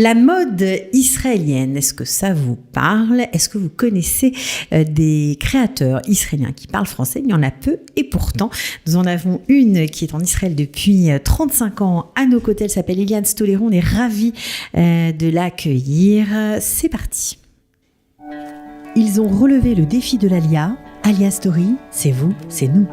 La mode israélienne, est-ce que ça vous parle? Est-ce que vous connaissez des créateurs israéliens qui parlent français? Il y en a peu et pourtant, nous en avons une qui est en Israël depuis 35 ans à nos côtés. Elle s'appelle Eliane Stolero. On est ravis de l'accueillir. C'est parti. Ils ont relevé le défi de l'Alia. Alia Story, c'est vous, c'est nous.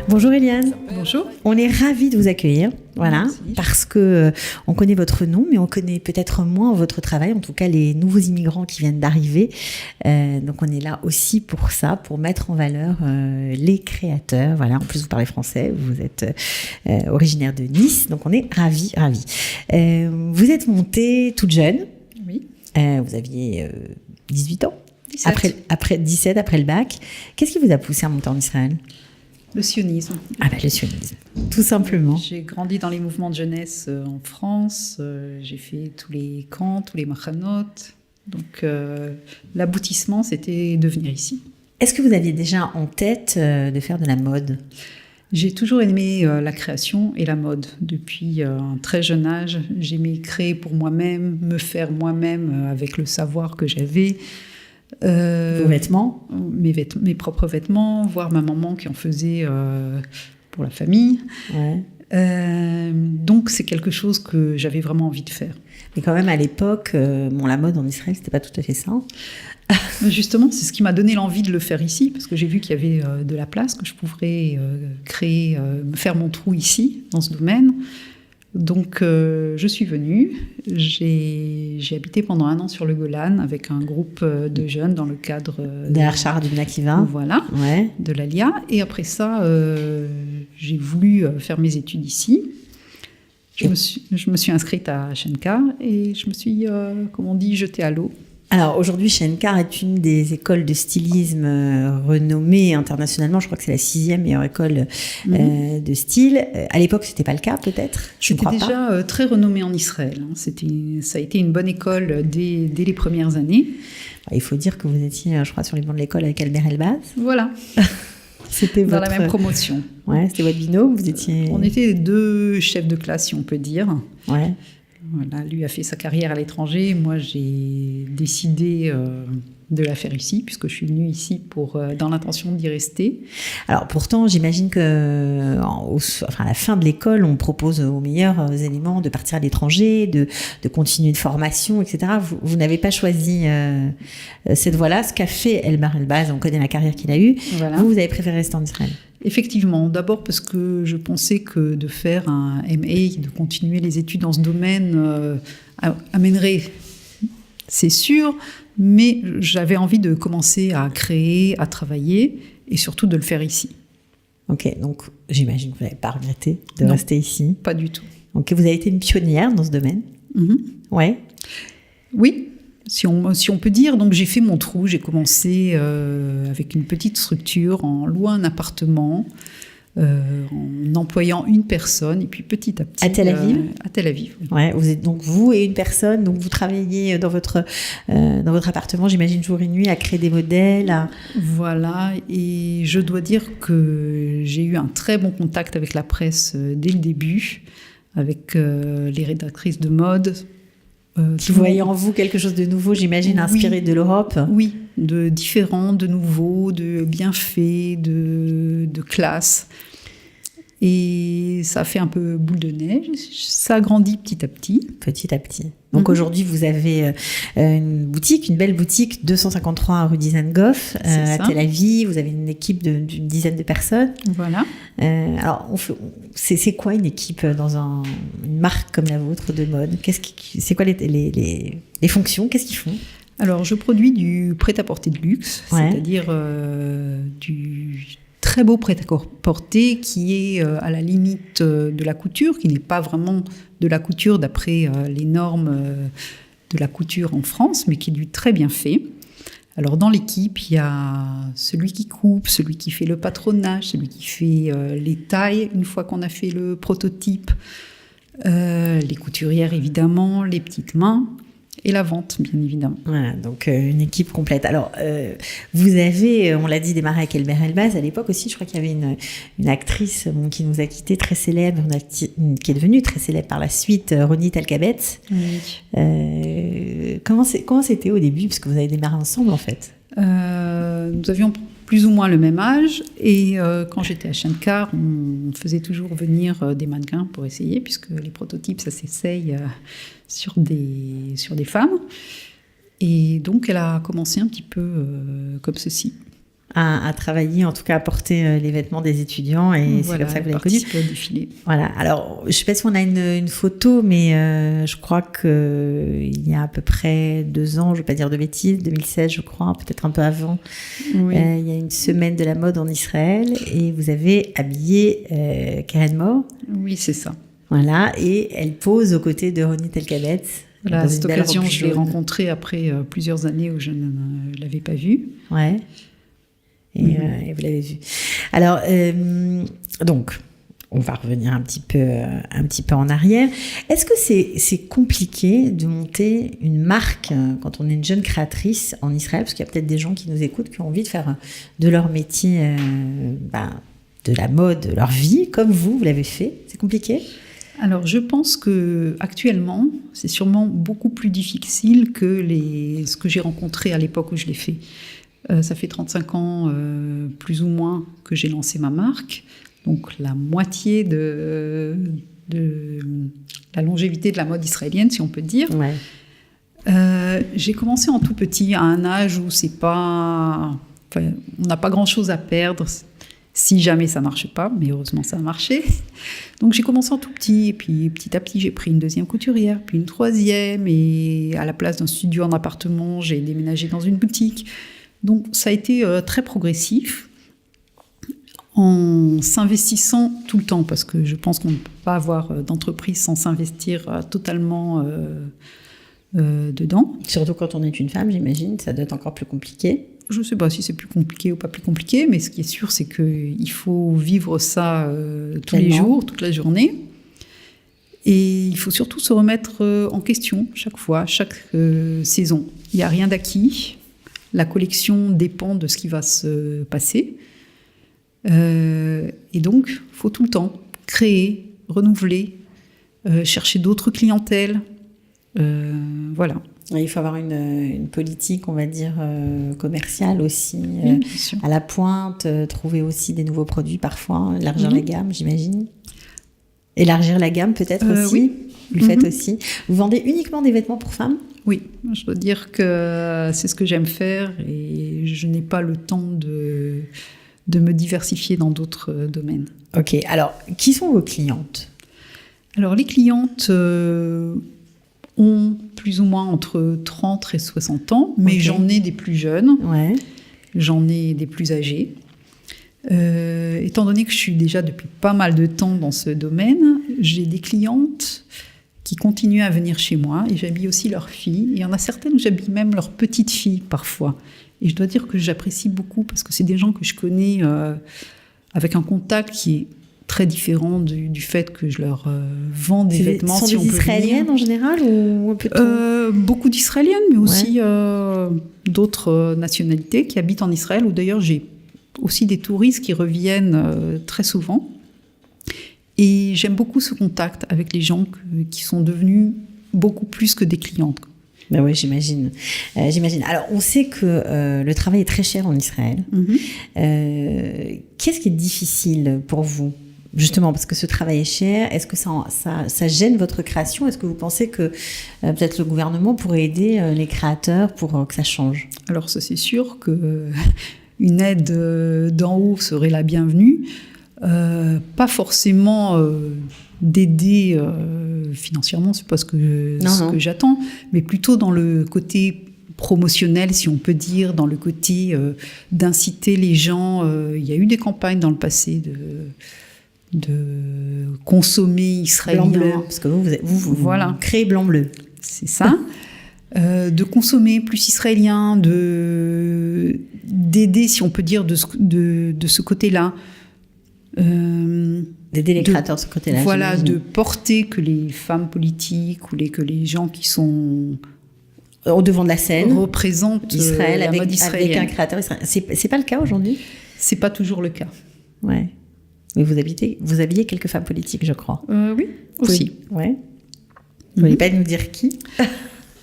Bonjour Eliane. Bonjour. On est ravis de vous accueillir, voilà, Merci. parce que on connaît votre nom, mais on connaît peut-être moins votre travail, en tout cas les nouveaux immigrants qui viennent d'arriver. Donc on est là aussi pour ça, pour mettre en valeur les créateurs. Voilà, en plus vous parlez français, vous êtes originaire de Nice, donc on est ravis. Vous êtes montée toute jeune. Oui. Vous aviez 18 ans. 17. Après 17, après le bac. Qu'est-ce qui vous a poussé à monter en Israël? Le sionisme. Ah ben le sionisme, tout simplement. J'ai grandi dans les mouvements de jeunesse en France. J'ai fait tous les camps, tous les machanot. Donc l'aboutissement, c'était de venir ici. Est-ce que vous aviez déjà en tête de faire de la mode? J'ai toujours aimé la création et la mode. Depuis un très jeune âge, j'aimais créer pour moi-même, me faire moi-même avec le savoir que j'avais. Vos vêtements? Mes propres vêtements, voir ma maman qui en faisait pour la famille. Ouais. Donc c'est quelque chose que j'avais vraiment envie de faire. Mais quand même à l'époque, la mode en Israël, c'était pas tout à fait ça. Justement, c'est ce qui m'a donné l'envie de le faire ici, parce que j'ai vu qu'il y avait de la place, que je pourrais créer, me faire mon trou ici, dans ce domaine. Donc je suis venue, j'ai habité pendant 1 an sur le Golan avec un groupe de jeunes dans le cadre De l'Archar du Bnakiva. Voilà, Ouais. de l'Alia. Et après ça, j'ai voulu faire mes études ici. Je me suis inscrite à Shenkar et je me suis, comme on dit, jetée à l'eau. Alors aujourd'hui, Shenkar est une des écoles de stylisme renommées internationalement. Je crois que c'est la 6e meilleure école de style. À l'époque, c'était pas le cas, peut-être. Je ne C'était crois pas. déjà très renommé en Israël. Ça a été une bonne école dès les premières années. Il faut dire que vous étiez, je crois, sur les bancs de l'école avec Albert Elbaz. Voilà, C'était dans votre... la même promotion. Ouais, c'était votre binôme. Vous étiez. On était 2 chefs de classe, si on peut dire. Ouais. Voilà, lui a fait sa carrière à l'étranger. Moi, j'ai décidé de la faire ici, puisque je suis venue ici dans l'intention d'y rester. Alors pourtant, j'imagine que à la fin de l'école, on propose aux meilleurs éléments de partir à l'étranger, de continuer une formation, etc. Vous n'avez pas choisi cette voie-là. Ce qu'a fait Elbar Elbaz, on connaît la carrière qu'il a eue. Voilà. Vous avez préféré rester en Israël. Effectivement, d'abord parce que je pensais que de faire un MA, de continuer les études dans ce domaine, amènerait, c'est sûr, mais j'avais envie de commencer à créer, à travailler, et surtout de le faire ici. Ok, donc j'imagine que vous n'avez pas regretté de Non. rester ici. Pas du tout. Donc vous avez été une pionnière dans ce domaine. Ouais. Oui, si on peut dire. Donc j'ai fait mon trou, j'ai commencé avec une petite structure, en louant un appartement, en employant une personne, et puis petit à petit... À Tel Aviv à Tel Aviv, oui. Ouais, vous êtes donc vous et une personne, donc vous travaillez dans votre appartement, j'imagine jour et nuit, à créer des modèles. Voilà, et je dois dire que j'ai eu un très bon contact avec la presse dès le début, avec les rédactrices de mode. Qui voyaient en vous quelque chose de nouveau, j'imagine, inspiré de l'Europe. Oui, de différent, de nouveau, de bien fait, de classe. Et ça a fait un peu boule de neige, ça a grandi petit à petit. Petit à petit. Donc aujourd'hui, vous avez une belle boutique, 253 rue Dizengoff, à Tel Aviv. Vous avez une équipe d'une dizaine de personnes. Voilà. Alors, c'est quoi une équipe dans une marque comme la vôtre de mode? C'est quoi les fonctions? Qu'est-ce qu'ils font? Alors, je produis du prêt-à-porter de luxe, Ouais. c'est-à-dire du très beau prêt-à-porter qui est à la limite de la couture, qui n'est pas vraiment de la couture d'après les normes de la couture en France, mais qui est du très bien fait. Alors dans l'équipe, il y a celui qui coupe, celui qui fait le patronage, celui qui fait les tailles une fois qu'on a fait le prototype, les couturières évidemment, les petites mains. Et la vente, bien évidemment. Voilà, donc une équipe complète. Alors, vous avez, on l'a dit, démarré avec Elbert Elbaz. À l'époque aussi, je crois qu'il y avait une actrice qui nous a quittés, très célèbre, qui est devenue très célèbre par la suite, Ronit Elkabetz. Oui. Comment c'était au début? Parce que vous avez démarré ensemble, en fait. Nous avions plus ou moins le même âge. Et quand j'étais à Schenker, on faisait toujours venir des mannequins pour essayer, puisque les prototypes, ça s'essaye sur des femmes. Et donc, elle a commencé un petit peu comme ceci. À travailler, en tout cas à porter les vêtements des étudiants, et c'est comme ça que vous l'avez connu. Participer au défilé. Voilà, alors je ne sais pas si on a une photo, mais je crois qu'il y a à peu près 2 ans, je ne veux pas dire de bêtises, 2016 je crois, peut-être un peu avant, Oui. il y a une semaine de la mode en Israël, et vous avez habillé Keren Mor. Oui, c'est ça. Voilà, et elle pose aux côtés de Ronit Elkabetz. Voilà, à cette occasion, je l'ai rencontrée après plusieurs années où je ne l'avais pas vue. Ouais. Et vous l'avez vu. Alors, donc, on va revenir un petit peu en arrière. Est-ce que c'est compliqué de monter une marque quand on est une jeune créatrice en Israël? Parce qu'il y a peut-être des gens qui nous écoutent qui ont envie de faire de leur métier, de la mode, leur vie, comme vous l'avez fait. C'est compliqué? Alors, je pense que actuellement, c'est sûrement beaucoup plus difficile que ce que j'ai rencontré à l'époque où je l'ai fait. Ça fait 35 ans, plus ou moins, que j'ai lancé ma marque. Donc, la moitié de la longévité de la mode israélienne, si on peut dire. Ouais. J'ai commencé en tout petit, à un âge où on n'a pas grand-chose à perdre si jamais ça ne marche pas, mais heureusement ça a marché. Donc j'ai commencé en tout petit, et puis petit à petit j'ai pris une 2e couturière, puis une 3e, et à la place d'un studio en appartement, j'ai déménagé dans une boutique. Donc ça a été très progressif, en s'investissant tout le temps, parce que je pense qu'on ne peut pas avoir d'entreprise sans s'investir totalement dedans. Surtout quand on est une femme, j'imagine, ça doit être encore plus compliqué. Je ne sais pas si c'est plus compliqué ou pas plus compliqué, mais ce qui est sûr, c'est qu'il faut vivre ça tous les jours, toute la journée. Et il faut surtout se remettre en question chaque fois, chaque saison. Il n'y a rien d'acquis. La collection dépend de ce qui va se passer. Et donc, il faut tout le temps créer, renouveler, chercher d'autres clientèles. Voilà. Il faut avoir une politique, on va dire, commerciale aussi, Oui, bien sûr. à la pointe, trouver aussi des nouveaux produits parfois, élargir la gamme, j'imagine. Élargir la gamme peut-être aussi, oui. Vous le faites aussi. Vous vendez uniquement des vêtements pour femmes? Oui, je dois dire que c'est ce que j'aime faire et je n'ai pas le temps de me diversifier dans d'autres domaines. Ok, alors, qui sont vos clientes? Alors, les clientes ont plus ou moins entre 30 et 60 ans, mais Ok. j'en ai des plus jeunes, Ouais. j'en ai des plus âgés. Étant donné que je suis déjà depuis pas mal de temps dans ce domaine, j'ai des clientes qui continuent à venir chez moi et j'habille aussi leurs filles. Et il y en a certaines où j'habille même leurs petites filles parfois. Et je dois dire que j'apprécie beaucoup parce que c'est des gens que je connais avec un contact qui est très différent du fait que je leur vends des vêtements. Ce sont si on des peut Israéliennes dire. en général ou un peu tout? Beaucoup d'Israéliennes, mais aussi d'autres nationalités qui habitent en Israël, où d'ailleurs j'ai aussi des touristes qui reviennent très souvent. Et j'aime beaucoup ce contact avec les gens qui sont devenus beaucoup plus que des clientes. Ben oui, j'imagine. Alors, on sait que le travail est très cher en Israël. Qu'est-ce qui est difficile pour vous, justement, parce que ce travail est cher? Est-ce que ça gêne votre création? Est-ce que vous pensez que peut-être le gouvernement pourrait aider les créateurs pour que ça change? Alors ça, c'est sûr qu'une aide d'en haut serait la bienvenue. Pas forcément d'aider financièrement, c'est pas ce que j'attends, mais plutôt dans le côté promotionnel, si on peut dire, dans le côté d'inciter les gens. Il y a eu des campagnes dans le passé de consommer israélien. Blanc-bleu, parce que vous voilà. créez blanc-bleu. C'est ça. De consommer plus israélien, d'aider, si on peut dire, de ce côté-là. D'aider les créateurs de ce côté-là. Voilà, j'imagine. de porter que les femmes politiques ou que les gens qui sont au devant de la scène, représente Israël la mode israélienne. avec un créateur israélien. C'est pas le cas aujourd'hui? C'est pas toujours le cas. Ouais. Mais vous habillez quelques femmes politiques, je crois. Oui, aussi. Ouais. Vous voulez pas nous dire qui?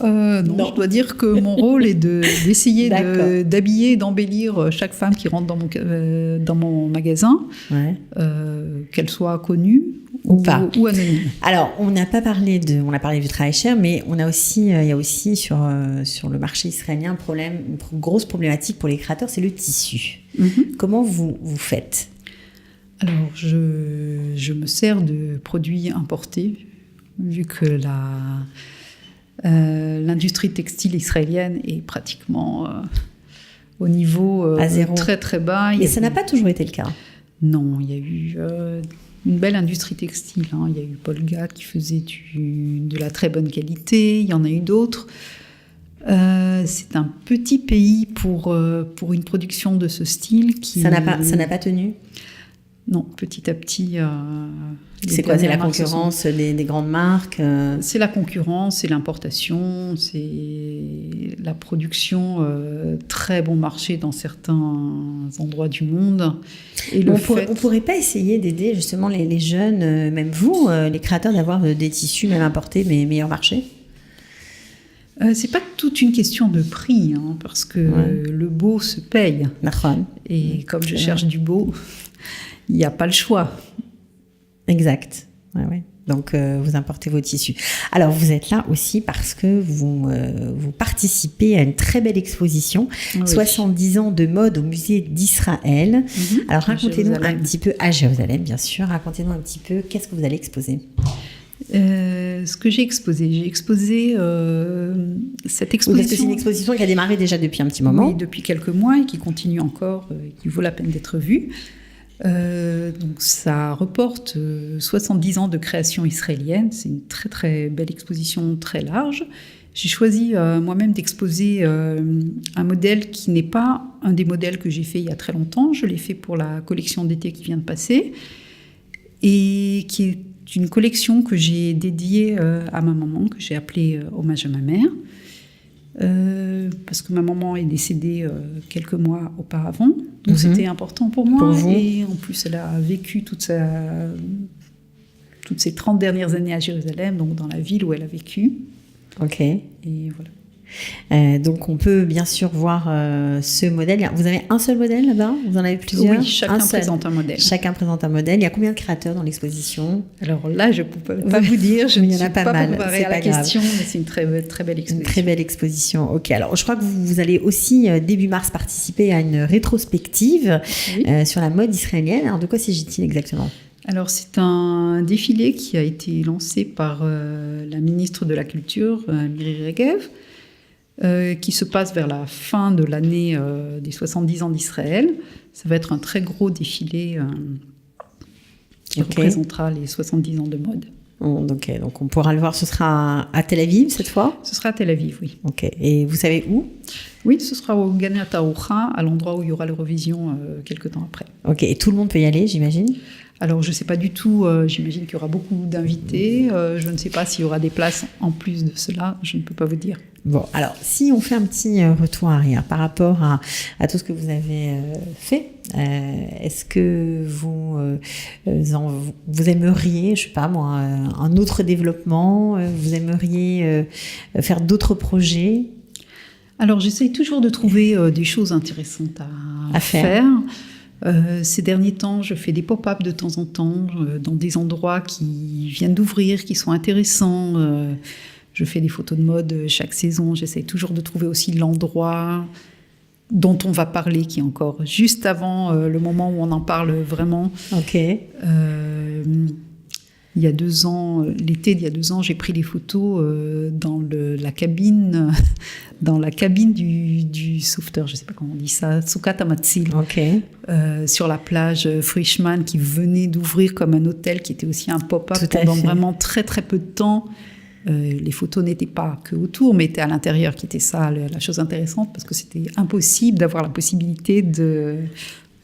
Non, je dois dire que mon rôle est d'essayer D'accord. d'habiller et d'embellir chaque femme qui rentre dans mon magasin, Ouais. qu'elle soit connue Ou pas. ou anonyme. Alors, on a parlé du travail cher, mais il y a aussi sur le marché israélien une grosse problématique pour les créateurs, c'est le tissu. Mhm. Comment vous faites? Alors, je me sers de produits importés, vu que l'industrie textile israélienne est pratiquement au niveau À zéro. très très bas. Mais ça n'a pas toujours été le cas. Non, il y a eu une belle industrie textile. Hein. Il y a eu Paul Gad qui faisait de la très bonne qualité. Il y en a eu d'autres. C'est un petit pays pour une production de ce style. Ça n'a pas tenu. Non, petit à petit. C'est quoi? C'est la concurrence des grandes marques? C'est la concurrence, c'est l'importation, c'est la production, très bon marché dans certains endroits du monde. Et On pourrait pas essayer d'aider justement les jeunes, même vous, les créateurs, d'avoir des tissus même importés, mais meilleur marché? C'est pas toute une question de prix, hein, parce que le beau se paye. Nachon. Et comme je cherche du beau, il n'y a pas le choix. Exact. Ouais. Donc, vous importez vos tissus. Alors, vous êtes là aussi parce que vous participez à une très belle exposition, Oui. 70 ans de mode au musée d'Israël. Alors, racontez-nous un Jérusalem. petit peu, à Jérusalem, bien sûr, racontez-nous un petit peu, qu'est-ce que vous allez exposer? Ce que j'ai exposé cette exposition. Oui, parce que c'est une exposition qui a démarré déjà depuis un petit moment. Oui, depuis quelques mois et qui continue encore, qui vaut la peine d'être vue. Donc ça reporte 70 ans de création israélienne. C'est une très très belle exposition, très large. J'ai choisi moi-même d'exposer un modèle qui n'est pas un des modèles que j'ai fait il y a très longtemps. Je l'ai fait pour la collection d'été qui vient de passer et qui est une collection que j'ai dédiée à ma maman, que j'ai appelée Hommage à ma mère. Parce que ma maman est décédée quelques mois auparavant, donc c'était important pour moi. Et en plus, elle a vécu toutes ces 30 dernières années à Jérusalem, donc dans la ville où elle a vécu. Ok. Et voilà. Donc on peut bien sûr voir ce modèle. Vous avez un seul modèle là-bas? Vous en avez plusieurs? Oui, chacun présente un modèle. Chacun présente un modèle. Il y a combien de créateurs dans l'exposition? Alors là, je ne peux pas vous dire. Je ne suis pas préparée à la question, mais c'est une très belle exposition. Une très belle exposition. Ok. Alors je crois que vous allez aussi début mars participer à une rétrospective sur la mode israélienne. Alors de quoi s'agit-il exactement? Alors, c'est un défilé qui a été lancé par la ministre de la Culture, Miri Regev, qui se passe vers la fin de l'année des 70 ans d'Israël. Ça va être un très gros défilé qui représentera les 70 ans de mode. Donc on pourra le voir, ce sera à Tel Aviv cette fois? Ce sera à Tel Aviv, oui. Ok. Et vous savez où? Oui, ce sera au Ganei Taoucha, à l'endroit où il y aura l'Eurovision quelques temps après. Ok. Et tout le monde peut y aller, j'imagine? Alors, je ne sais pas du tout, j'imagine qu'il y aura beaucoup d'invités. Je ne sais pas s'il y aura des places en plus de cela, je ne peux pas vous dire. Bon, alors, si on fait un petit retour arrière par rapport à tout ce que vous avez fait, est-ce que vous aimeriez, je sais pas moi, un autre développement, vous aimeriez faire d'autres projets? Alors, j'essaye toujours de trouver des choses intéressantes à faire. Ces derniers temps, je fais des pop-up de temps en temps dans des endroits qui viennent d'ouvrir, qui sont intéressants. Je fais des photos de mode chaque saison. J'essaie toujours de trouver aussi l'endroit dont on va parler, qui est encore juste avant le moment où on en parle vraiment. Ok. Il y a 2 ans, l'été d'il y a 2 ans, j'ai pris des photos dans la cabine du sauveteur, je ne sais pas comment on dit ça, Soukat Amatzil, sur la plage Frischmann, qui venait d'ouvrir comme un hôtel, qui était aussi un pop-up pendant vraiment très très peu de temps. Les photos n'étaient pas que autour, mais étaient à l'intérieur, qui était ça la chose intéressante, parce que c'était impossible d'avoir la possibilité de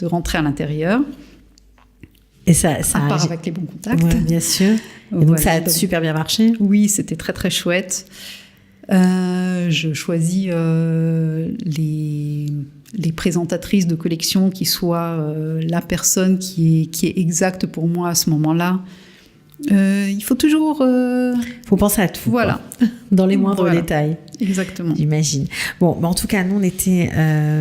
rentrer à l'intérieur. Et ça à part avec les bons contacts. Ouais, bien sûr. Et donc ça a super bien marché. Oui, c'était très très chouette. Je choisis les présentatrices de collection qui soient la personne qui est exacte pour moi à ce moment-là. Il faut toujours... faut penser à tout. Voilà. Quoi. Dans les moindres détails. Exactement. J'imagine. Bon, en tout cas, nous, on était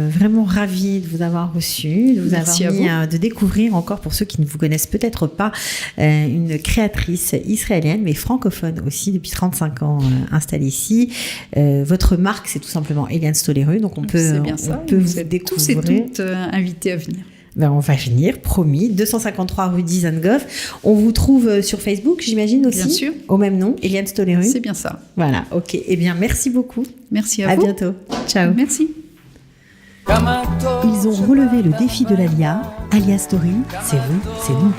vraiment ravis de vous avoir reçu, de vous de découvrir encore, pour ceux qui ne vous connaissent peut-être pas, une créatrice israélienne, mais francophone aussi, depuis 35 ans installée ici. Votre marque, c'est tout simplement Eliane Stolleru, donc on peut vous découvrir. Tous et toutes invités à venir. On va venir, promis. 253 rue Dizengoff. On vous trouve sur Facebook, j'imagine aussi. Bien sûr. Au même nom, Eliane Stolleru. C'est bien ça. Voilà, ok. Eh bien, merci beaucoup. Merci à vous. À bientôt. Ciao. Merci. Ils ont relevé le défi de l'ALIA. ALIA Story, c'est vous, c'est nous.